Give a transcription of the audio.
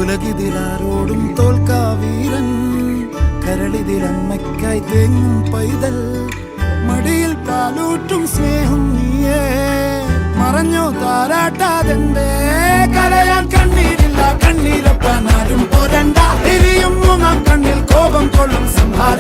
ഉലകിതിലാരോടും തോൽക്കാ വീരൻ, കരളിതിലമ്മയ്ക്കായി തേങ്ങും പൈതൽ, മടിയിൽ പാലൂട്ടും സ്നേഹം നീയേ, മറഞ്ഞോ താരാട്ടാതെന്തേ കരയാൻ കണ്ണീരില്ല, കണ്ണീരൊപ്പാനാരും പോരണ്ട, തിരിയും മൂന്നാം കണ്ണിൽ കോപം കൊള്ളും സംഹാര